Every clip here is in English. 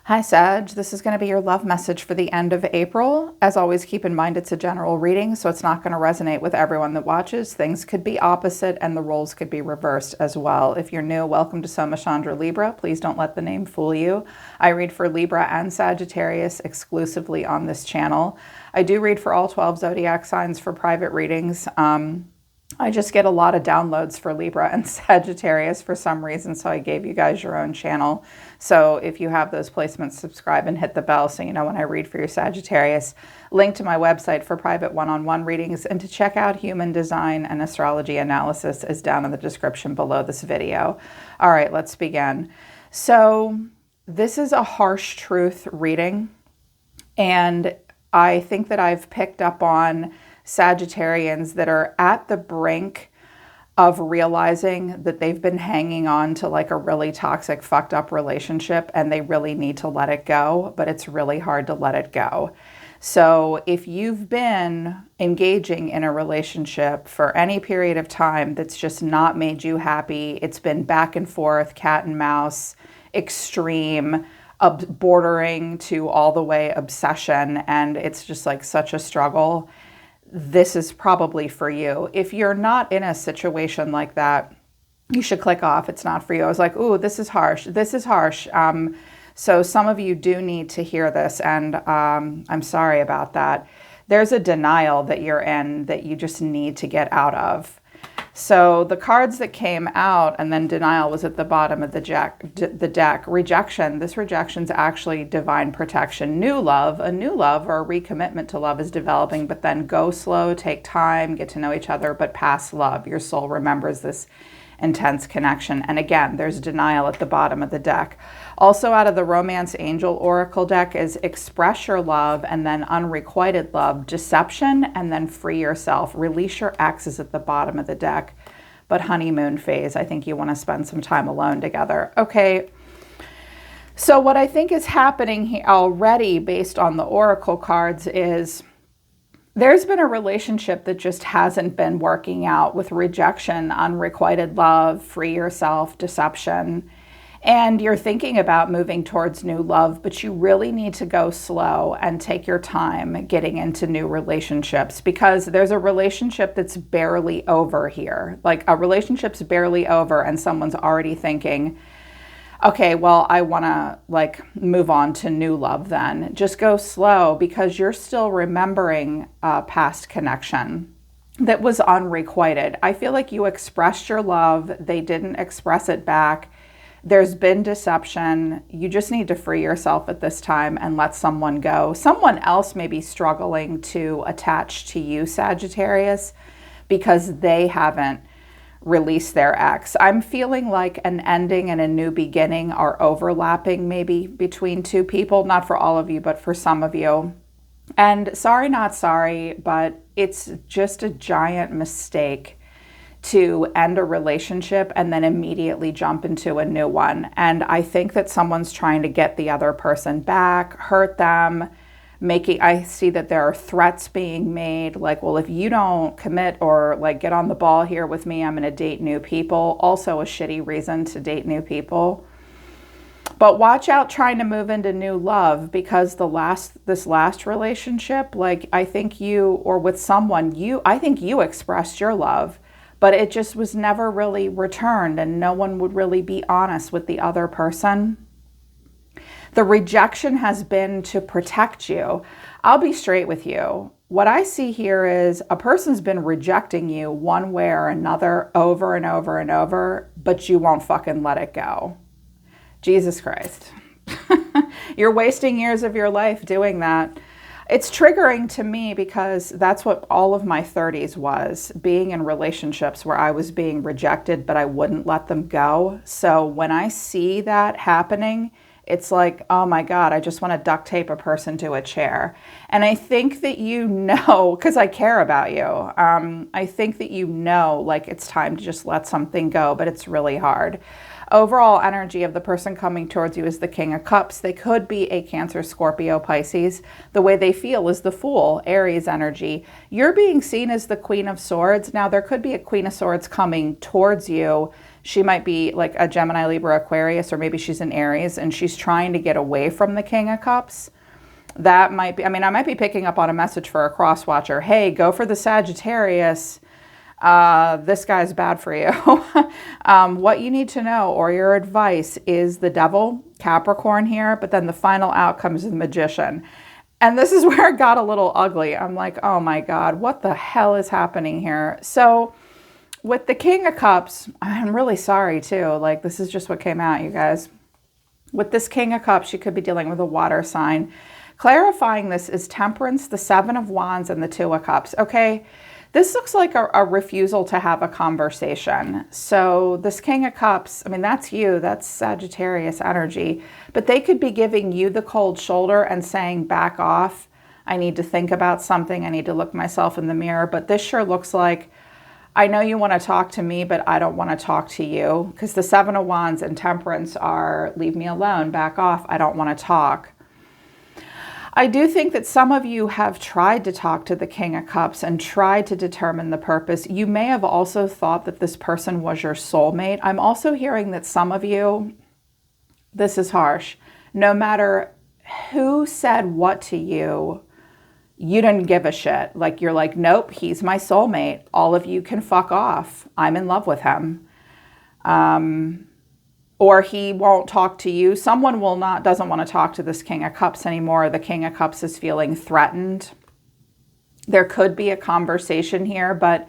Hi Sag, this is going to be your love message for the end of April. As always, keep in mind it's a general reading, so it's not going to resonate with everyone that watches. Things could be opposite and the roles could be reversed as well. If you're new, welcome to Soma Chandra Libra. Please don't let the name fool you. I read for Libra and Sagittarius exclusively on this channel. I do read for all 12 zodiac signs for private readings. I just get a lot of downloads for Libra and Sagittarius for some reason, so I gave you guys your own channel. So if you have those placements, subscribe and hit the bell so you know when I read for your Sagittarius. Link to my website for private one-on-one readings and to check out human design and astrology analysis is down in the description below this video. All right, let's begin. So this is a harsh truth reading, and I think that I've picked up on Sagittarians that are at the brink of realizing that they've been hanging on to like a really toxic, fucked up relationship and they really need to let it go, but it's really hard to let it go. So if you've been engaging in a relationship for any period of time that's just not made you happy, it's been back and forth, cat and mouse, extreme, bordering to all the way obsession, and it's just like such a struggle, this is probably for you. If you're not in a situation like that, you should click off. It's not for you. I was like, ooh, this is harsh. This is harsh. So some of you do need to hear this, and I'm sorry about that. There's a denial that you're in that you just need to get out of. So the cards that came out, and then denial was at the bottom of the deck. Rejection. This rejection is actually divine protection. New love, a new love or a recommitment to love is developing, but then go slow, take time, get to know each other, but past love. Your soul remembers this intense connection. And again, there's denial at the bottom of the deck. Also out of the Romance Angel Oracle deck is express your love, and then unrequited love, deception, and then free yourself. Release your ex is at the bottom of the deck. But honeymoon phase, I think you want to spend some time alone together. Okay, so what I think is happening here already based on the Oracle cards is there's been a relationship that just hasn't been working out with rejection, unrequited love, free yourself, deception. And you're thinking about moving towards new love, but you really need to go slow and take your time getting into new relationships, because there's a relationship that's barely over here. Like a relationship's barely over and someone's already thinking, okay, well, I want to like move on to new love then. Just go slow, because you're still remembering a past connection that was unrequited. I feel like you expressed your love. They didn't express it back. There's been deception. You just need to free yourself at this time and let someone go. Someone else may be struggling to attach to you, Sagittarius, because they haven't released their ex. I'm feeling like an ending and a new beginning are overlapping maybe between two people. Not for all of you, but for some of you. And sorry, not sorry, but it's just a giant mistake to end a relationship and then immediately jump into a new one. And I think that someone's trying to get the other person back, hurt them, I see that there are threats being made, like, well, if you don't commit or like get on the ball here with me, I'm going to date new people. Also a shitty reason to date new people. But watch out trying to move into new love, because this last relationship, like I think I think you expressed your love, but it just was never really returned, and no one would really be honest with the other person. The rejection has been to protect you. I'll be straight with you. What I see here is a person's been rejecting you one way or another over and over and over, but you won't fucking let it go. Jesus Christ. You're wasting years of your life doing that. It's triggering to me because that's what all of my 30s was, being in relationships where I was being rejected, but I wouldn't let them go. So when I see that happening, it's like, oh my God, I just want to duct tape a person to a chair. And I think that you know, because I care about you, I think that you know, like it's time to just let something go, but it's really hard. Overall energy of the person coming towards you is the King of Cups. They could be a Cancer, Scorpio, Pisces. The way they feel is the Fool, Aries energy. You're being seen as the Queen of Swords. Now, there could be a Queen of Swords coming towards you She might be like a Gemini, Libra, Aquarius, or maybe she's an Aries and she's trying to get away from the King of Cups. That might be, I mean, I might be picking up on a message for a cross watcher. Hey, go for the Sagittarius. This guy's bad for you. What you need to know, or your advice, is the Devil, Capricorn here, but then the final outcome is the Magician. And this is where it got a little ugly. I'm like, oh my God, what the hell is happening here? So with the King of Cups, I'm really sorry too. Like, this is just what came out, you guys. With this King of Cups, you could be dealing with a water sign. Clarifying this is Temperance, the Seven of Wands, and the Two of Cups. Okay, this looks like a refusal to have a conversation. So this King of Cups, I mean, that's you, that's Sagittarius energy, but they could be giving you the cold shoulder and saying, back off. I need to think about something. I need to look myself in the mirror. But this sure looks like, I know you want to talk to me, but I don't want to talk to you, because the Seven of Wands and Temperance are, leave me alone, back off. I don't want to talk. I do think that some of you have tried to talk to the King of Cups and tried to determine the purpose. You may have also thought that this person was your soulmate. I'm also hearing that some of you, this is harsh, no matter who said what to you, you didn't give a shit. Like, you're like, nope, he's my soulmate. All of you can fuck off. I'm in love with him. Or he won't talk to you. Someone doesn't want to talk to this King of Cups anymore. The King of Cups is feeling threatened. There could be a conversation here, but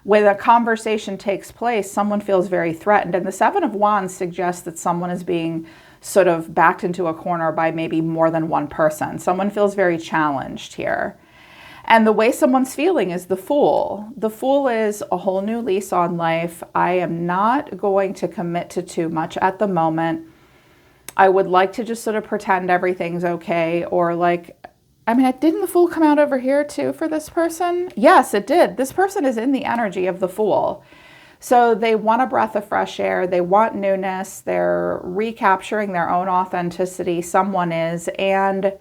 when a conversation takes place, someone feels very threatened. And the Seven of Wands suggests that someone is being sort of backed into a corner by maybe more than one person. Someone feels very challenged here. And the way someone's feeling is the Fool. The Fool is a whole new lease on life. I am not going to commit to too much at the moment. I would like to just sort of pretend everything's okay. Or like, I mean, didn't the Fool come out over here too for this person? Yes, it did. This person is in the energy of the Fool. So they want a breath of fresh air. They want newness. They're recapturing their own authenticity. Someone is. And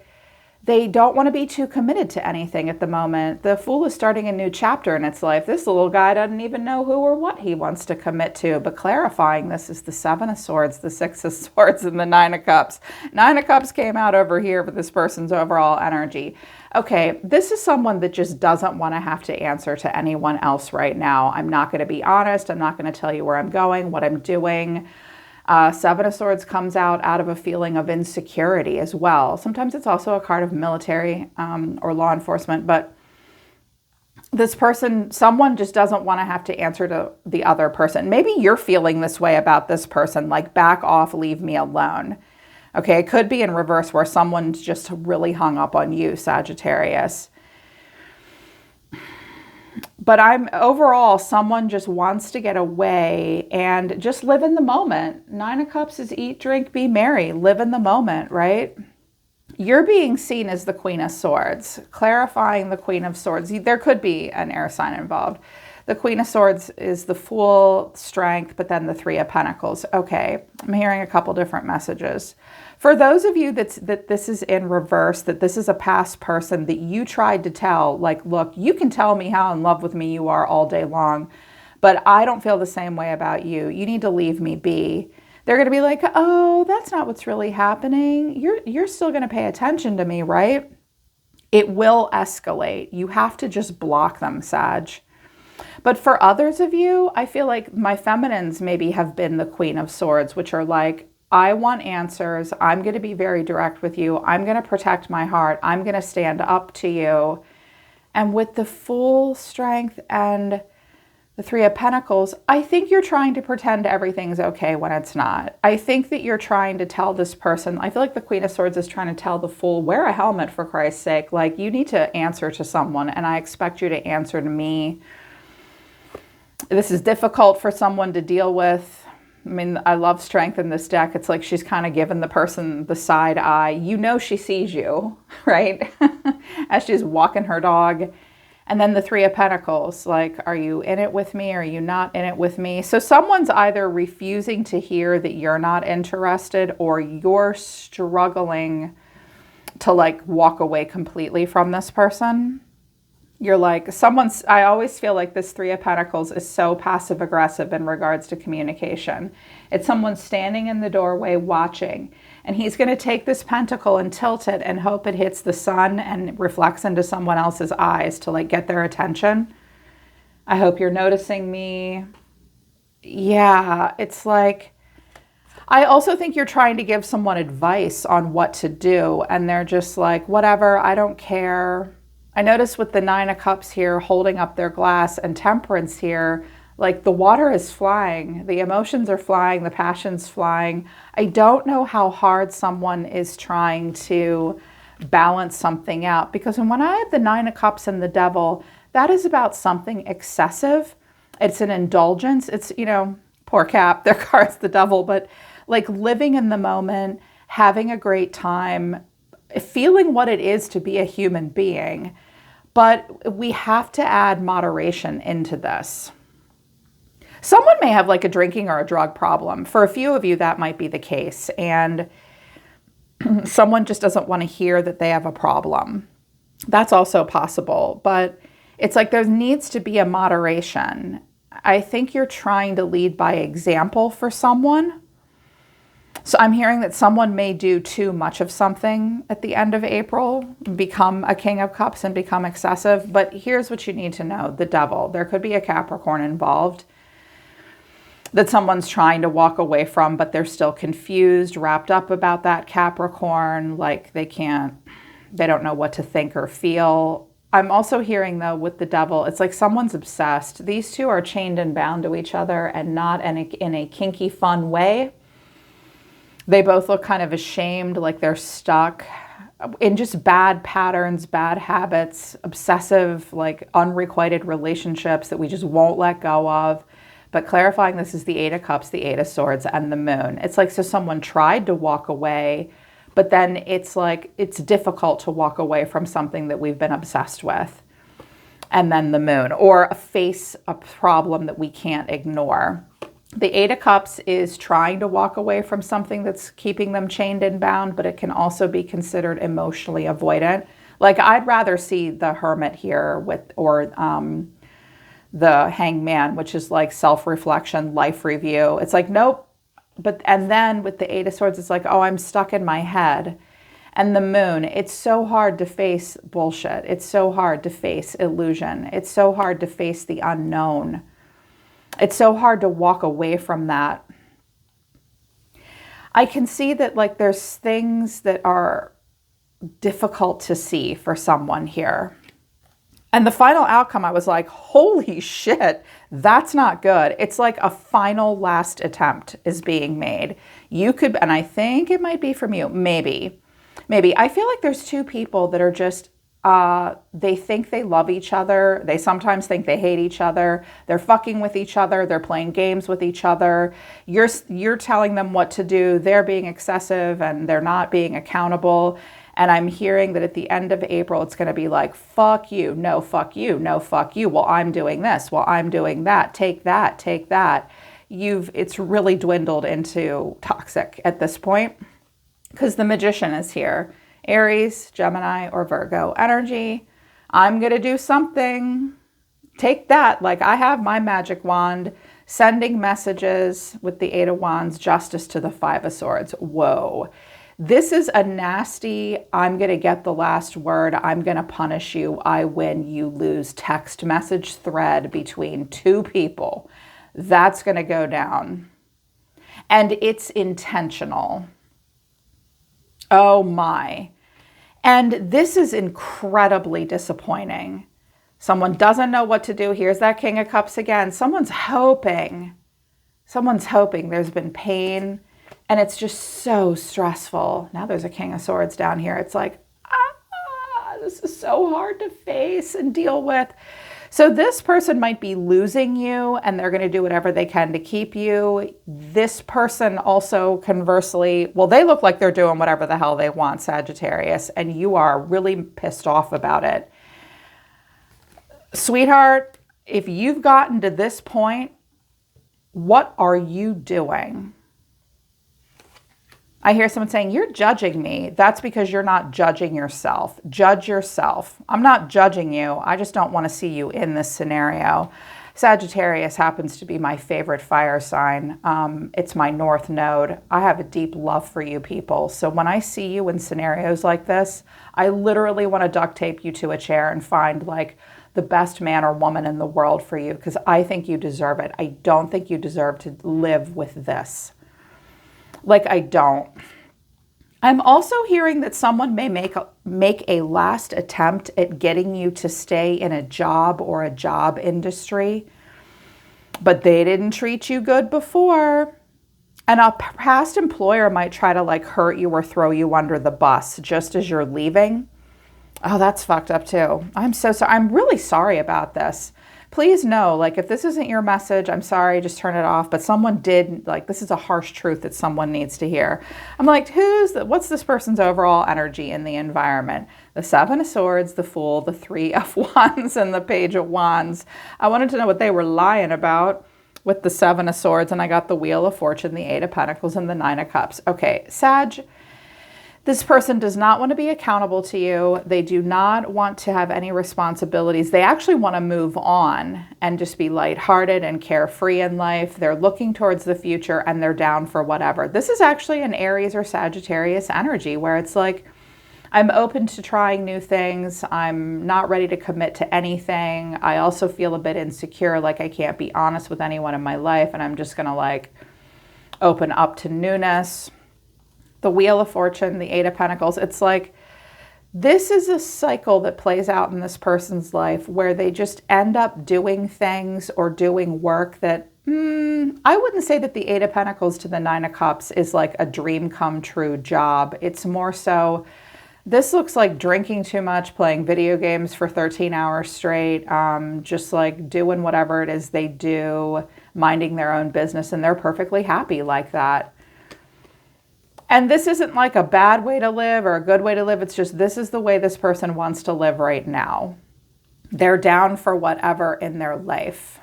they don't want to be too committed to anything at the moment. The Fool is starting a new chapter in its life. This little guy doesn't even know who or what he wants to commit to. But clarifying this is the Seven of Swords, the Six of Swords, and the Nine of Cups. Nine of Cups came out over here for this person's overall energy. Okay, this is someone that just doesn't want to have to answer to anyone else right now. I'm not going to be honest. I'm not going to tell you where I'm going, what I'm doing. Seven of Swords comes out of a feeling of insecurity as well. Sometimes it's also a card of military or law enforcement, but this person, someone just doesn't want to have to answer to the other person. Maybe you're feeling this way about this person, like back off, leave me alone. Okay, it could be in reverse where someone's just really hung up on you, Sagittarius. But overall, someone just wants to get away and just live in the moment. Nine of Cups is eat, drink, be merry. Live in the moment, right? You're being seen as the Queen of Swords. Clarifying the Queen of Swords. There could be an air sign involved. The Queen of Swords is the Fool, strength, but then the Three of Pentacles. Okay, I'm hearing a couple different messages. For those of you that this is in reverse, that this is a past person that you tried to tell, like, look, you can tell me how in love with me you are all day long, but I don't feel the same way about you. You need to leave me be. They're going to be like, oh, that's not what's really happening. You're still going to pay attention to me, right? It will escalate. You have to just block them, Sag. But for others of you, I feel like my feminines maybe have been the Queen of Swords, which are like, I want answers. I'm going to be very direct with you. I'm going to protect my heart. I'm going to stand up to you. And with the Fool, strength, and the Three of Pentacles, I think you're trying to pretend everything's okay when it's not. I think that you're trying to tell this person, I feel like the Queen of Swords is trying to tell the Fool, wear a helmet for Christ's sake. Like, you need to answer to someone, and I expect you to answer to me. This is difficult for someone to deal with. I mean, I love strength in this deck. It's like she's kind of giving the person the side eye. You know she sees you, right? As she's walking her dog. And then the Three of Pentacles, like, are you in it with me? Or are you not in it with me? So someone's either refusing to hear that you're not interested, or you're struggling to like walk away completely from this person. You're like, I always feel like this Three of Pentacles is so passive aggressive in regards to communication. It's someone standing in the doorway watching, and he's going to take this pentacle and tilt it and hope it hits the sun and reflects into someone else's eyes to like get their attention. I hope you're noticing me. Yeah, it's like, I also think you're trying to give someone advice on what to do, and they're just like, whatever, I don't care. I notice with the Nine of Cups here holding up their glass and Temperance here, like the water is flying, the emotions are flying, the passion's flying. I don't know how hard someone is trying to balance something out, because when I have the Nine of Cups and the Devil, that is about something excessive. It's an indulgence. It's, you know, poor Cap, their card's the Devil, but like living in the moment, having a great time, feeling what it is to be a human being. But we have to add moderation into this. Someone may have like a drinking or a drug problem. For a few of you, that might be the case. And someone just doesn't want to hear that they have a problem. That's also possible. But it's like there needs to be a moderation. I think you're trying to lead by example for someone. So I'm hearing that someone may do too much of something at the end of April, become a King of Cups and become excessive. But here's what you need to know. The Devil, there could be a Capricorn involved that someone's trying to walk away from, but they're still confused, wrapped up about that Capricorn, like they don't know what to think or feel. I'm also hearing though with the Devil, it's like someone's obsessed. These two are chained and bound to each other, and not in a kinky, fun way. They both look kind of ashamed, like they're stuck in just bad patterns, bad habits, obsessive, like unrequited relationships that we just won't let go of. But clarifying, this is the Eight of Cups, the Eight of Swords, and the Moon. It's like, so someone tried to walk away, but then it's like, it's difficult to walk away from something that we've been obsessed with. And then the Moon, or face a problem that we can't ignore. The Eight of Cups is trying to walk away from something that's keeping them chained and bound, but it can also be considered emotionally avoidant. Like I'd rather see the Hermit here or the Hangman, which is like self-reflection, life review. It's like, nope. And then with the Eight of Swords, it's like, oh, I'm stuck in my head. And the Moon, it's so hard to face bullshit. It's so hard to face illusion. It's so hard to face the unknown. It's so hard to walk away from that. I can see that like there's things that are difficult to see for someone here. And the final outcome, I was like, holy shit, that's not good. It's like a final last attempt is being made. You could, and I think it might be from you, maybe. I feel like there's two people that are just, they think they love each other. They sometimes think they hate each other. They're fucking with each other. They're playing games with each other. You're telling them what to do. They're being excessive and they're not being accountable. And I'm hearing that at the end of April, it's going to be like, fuck you. No, fuck you. No, fuck you. Well, I'm doing this. Well, I'm doing that. Take that. Take that. It's really dwindled into toxic at this point because the Magician is here. Aries, Gemini, or Virgo energy. I'm going to do something. Take that. Like I have my magic wand, sending messages with the Eight of Wands, justice to the Five of Swords. Whoa. This is a nasty, I'm going to get the last word. I'm going to punish you. I win, you lose text message thread between two people. That's going to go down. And it's intentional. Oh my. And this is incredibly disappointing. Someone doesn't know what to do. Here's that King of Cups again. Someone's hoping. There's been pain. And it's just so stressful. Now there's a King of Swords down here. It's like, this is so hard to face and deal with. So this person might be losing you and they're going to do whatever they can to keep you. This person also conversely, well, they look like they're doing whatever the hell they want, Sagittarius, and you are really pissed off about it. Sweetheart, if you've gotten to this point, what are you doing? I hear someone saying, you're judging me. That's because you're not judging yourself. Judge yourself. I'm not judging you. I just don't want to see you in this scenario. Sagittarius happens to be my favorite fire sign. It's my north node. I have a deep love for you people. So when I see you in scenarios like this, I literally want to duct tape you to a chair and find like the best man or woman in the world for you, because I think you deserve it. I don't think you deserve to live with this. Like, I don't. I'm also hearing that someone may make a last attempt at getting you to stay in a job or a job industry, but they didn't treat you good before. And a past employer might try to like hurt you or throw you under the bus just as you're leaving. Oh, that's fucked up too. I'm so sorry. I'm really sorry about this. Please know, like, if this isn't your message, I'm sorry, just turn it off. But someone did, like, this is a harsh truth that someone needs to hear. I'm like, what's this person's overall energy in the environment? The Seven of Swords, the Fool, the Three of Wands, and the Page of Wands. I wanted to know what they were lying about with the Seven of Swords, and I got the Wheel of Fortune, the Eight of Pentacles, and the Nine of Cups. Okay, Sag, this person does not want to be accountable to you. They do not want to have any responsibilities. They actually want to move on and just be lighthearted and carefree in life. They're looking towards the future and they're down for whatever. This is actually an Aries or Sagittarius energy where it's like, I'm open to trying new things. I'm not ready to commit to anything. I also feel a bit insecure, like I can't be honest with anyone in my life, and I'm just going to like open up to newness. The Wheel of Fortune, the Eight of Pentacles, it's like, this is a cycle that plays out in this person's life where they just end up doing things or doing work that, I wouldn't say that the Eight of Pentacles to the Nine of Cups is like a dream come true job. It's more so, this looks like drinking too much, playing video games for 13 hours straight, just like doing whatever it is they do, minding their own business, and they're perfectly happy like that. And this isn't like a bad way to live or a good way to live. It's just, this is the way this person wants to live right now. They're down for whatever in their life.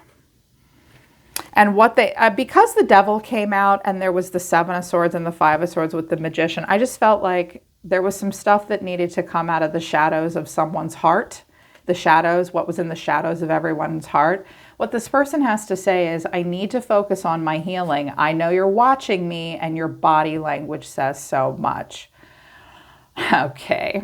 And what they, because the Devil came out and there was the Seven of Swords and the Five of Swords with the Magician, I just felt like there was some stuff that needed to come out of the shadows of someone's heart. The shadows, what was in the shadows of everyone's heart. What this person has to say is, I need to focus on my healing. I know you're watching me and your body language says so much. Okay.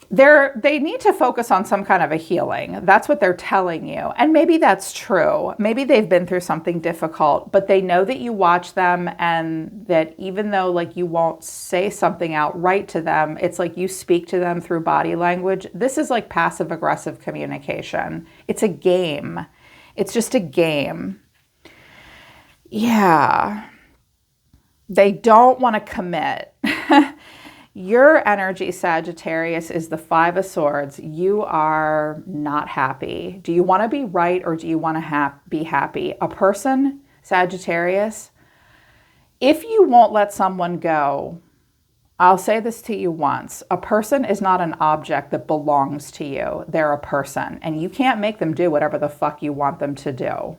They need to focus on some kind of a healing. That's what they're telling you. And maybe that's true. Maybe they've been through something difficult, but they know that you watch them and that even though like you won't say something outright to them, it's like you speak to them through body language. This is like passive aggressive communication. It's a game. It's just a game. Yeah. They don't want to commit. Your energy, Sagittarius, is the Five of Swords. You are not happy. Do you want to be right or do you want to be happy? A person, Sagittarius, if you won't let someone go, I'll say this to you once. A person is not an object that belongs to you. They're a person, and you can't make them do whatever the fuck you want them to do.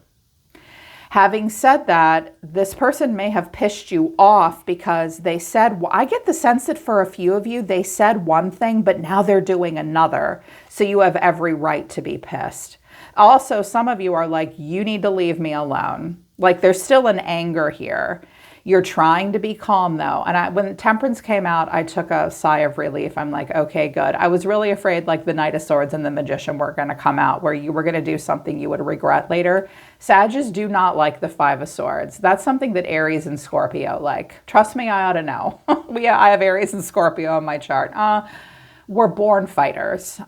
Having said that, this person may have pissed you off because they said, I get the sense that for a few of you, they said one thing, but now they're doing another. So you have every right to be pissed. Also, some of you are like, you need to leave me alone. Like there's still an anger here. You're trying to be calm though. And when Temperance came out, I took a sigh of relief. I'm like, okay, good. I was really afraid like the Knight of Swords and the Magician were going to come out where you were going to do something you would regret later. Sages do not like the Five of Swords. That's something that Aries and Scorpio like. Trust me, I ought to know. I have Aries and Scorpio on my chart. We're born fighters.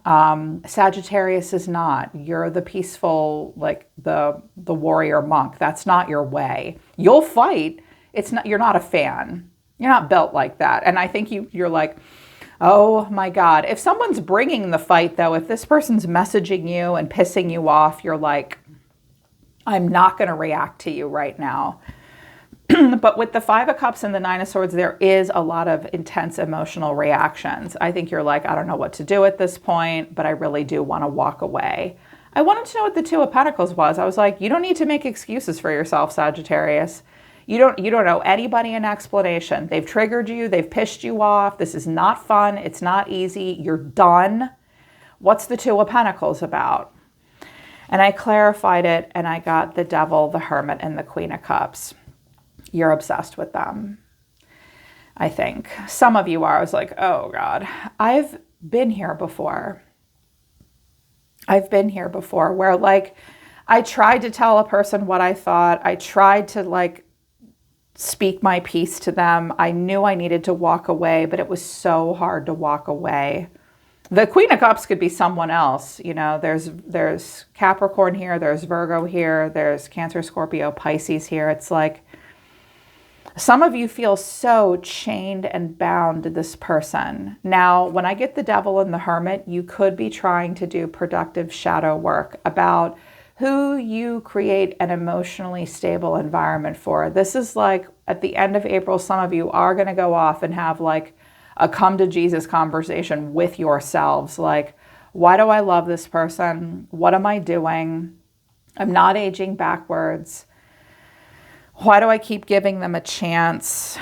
Sagittarius is not. You're the peaceful, like the warrior monk. That's not your way. You'll fight. It's not, you're not a fan. You're not built like that. And I think you're like, oh my God. If someone's bringing the fight though, if this person's messaging you and pissing you off, you're like, I'm not going to react to you right now. But with the Five of Cups and the Nine of Swords, there is a lot of intense emotional reactions. I think you're like, I don't know what to do at this point, but I really do want to walk away. I wanted to know what the Two of Pentacles was. I was like, you don't need to make excuses for yourself, Sagittarius. You don't owe anybody an explanation. They've triggered you. They've pissed you off. This is not fun. It's not easy. You're done. What's the Two of Pentacles about? And I clarified it, and I got the Devil, the Hermit, and the Queen of Cups. You're obsessed with them, I think. Some of you are. I was like, oh God, I've been here before. I've been here before where like I tried to tell a person what I thought. I tried to like speak my piece to them. I knew I needed to walk away, but it was so hard to walk away. The Queen of Cups could be someone else. You know, there's Capricorn here, there's Virgo here, there's Cancer, Scorpio, Pisces here. It's like some of you feel so chained and bound to this person. Now, when I get the Devil and the Hermit, you could be trying to do productive shadow work about who you create an emotionally stable environment for. This is like at the end of April, some of you are going to go off and have like a come to Jesus conversation with yourselves. Like, why do I love this person? What am I doing? I'm not aging backwards. Why do I keep giving them a chance?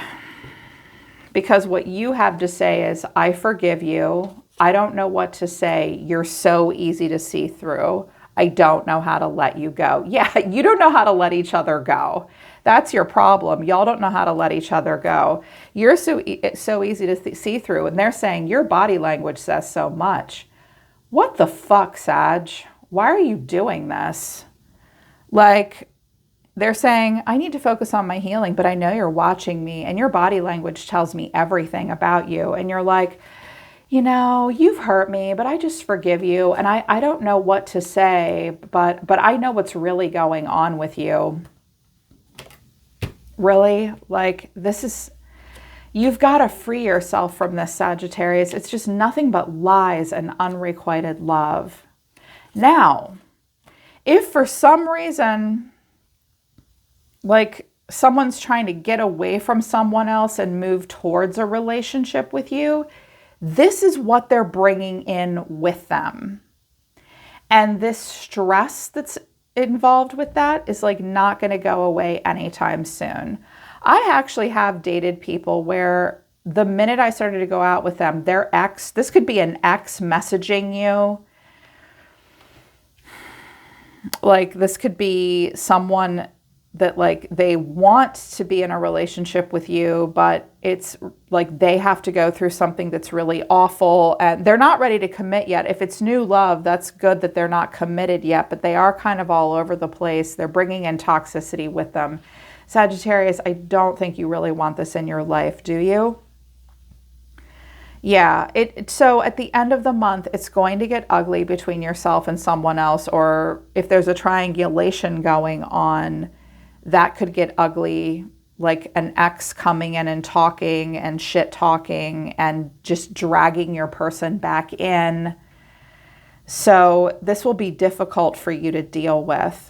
Because what you have to say is, I forgive you. I don't know what to say. You're so easy to see through. I don't know how to let you go. Yeah, you don't know how to let each other go. That's your problem. Y'all don't know how to let each other go. You're so easy to see through. And they're saying your body language says so much. What the fuck, Sag? Why are you doing this? Like, they're saying, I need to focus on my healing, but I know you're watching me and your body language tells me everything about you. And you're like, you know, you've hurt me, but I just forgive you. And I don't know what to say, but I know what's really going on with you. Really? Like, this is, you've got to free yourself from this, Sagittarius. It's just nothing but lies and unrequited love. Now, if for some reason, like someone's trying to get away from someone else and move towards a relationship with you, this is what they're bringing in with them. And this stress that's involved with that is like not going to go away anytime soon. I actually have dated people where the minute I started to go out with them, their ex, this could be an ex messaging you. Like this could be someone that like they want to be in a relationship with you, but it's like they have to go through something that's really awful and they're not ready to commit yet. If it's new love, that's good that they're not committed yet, but they are kind of all over the place. They're bringing in toxicity with them. Sagittarius, I don't think you really want this in your life, do you? Yeah, so at the end of the month, it's going to get ugly between yourself and someone else, or if there's a triangulation going on, that could get ugly, like an ex coming in and talking and shit talking and just dragging your person back in. So this will be difficult for you to deal with.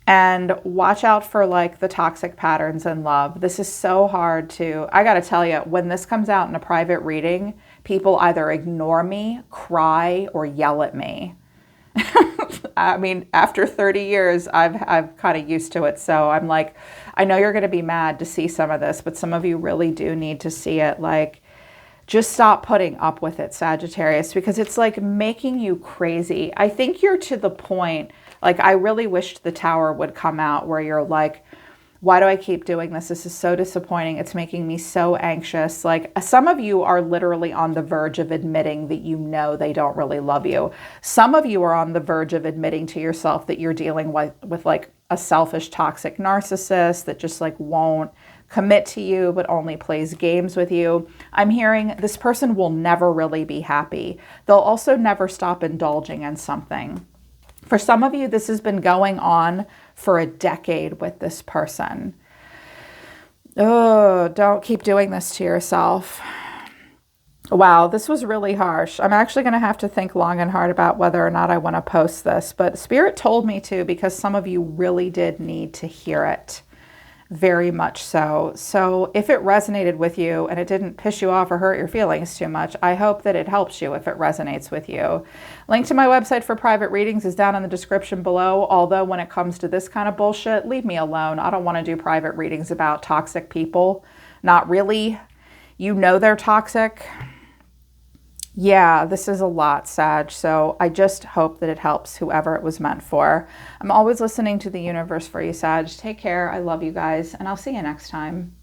And watch out for like the toxic patterns in love. This is so hard to, I got to tell you, when this comes out in a private reading, people either ignore me, cry, or yell at me. I mean, after 30 years, I've kind of used to it. So I'm like, I know you're going to be mad to see some of this, but some of you really do need to see it. Like, just stop putting up with it, Sagittarius, because it's like making you crazy. I think you're to the point, like, I really wished the Tower would come out where you're like, why do I keep doing this? This is so disappointing. It's making me so anxious. Like, some of you are literally on the verge of admitting that you know they don't really love you. Some of you are on the verge of admitting to yourself that you're dealing with like a selfish, toxic narcissist that just like won't commit to you, but only plays games with you. I'm hearing this person will never really be happy. They'll also never stop indulging in something. For some of you, this has been going on for a decade with this person. Oh, don't keep doing this to yourself. Wow, this was really harsh. I'm actually going to have to think long and hard about whether or not I want to post this, but Spirit told me to because some of you really did need to hear it. Very much so. So if it resonated with you and it didn't piss you off or hurt your feelings too much, I hope that it helps you if it resonates with you. Link to my website for private readings is down in the description below. Although when it comes to this kind of bullshit, leave me alone. I don't want to do private readings about toxic people. Not really. You know they're toxic. Yeah, this is a lot, Sag. So I just hope that it helps whoever it was meant for. I'm always listening to the universe for you, Sag. Take care. I love you guys, and I'll see you next time.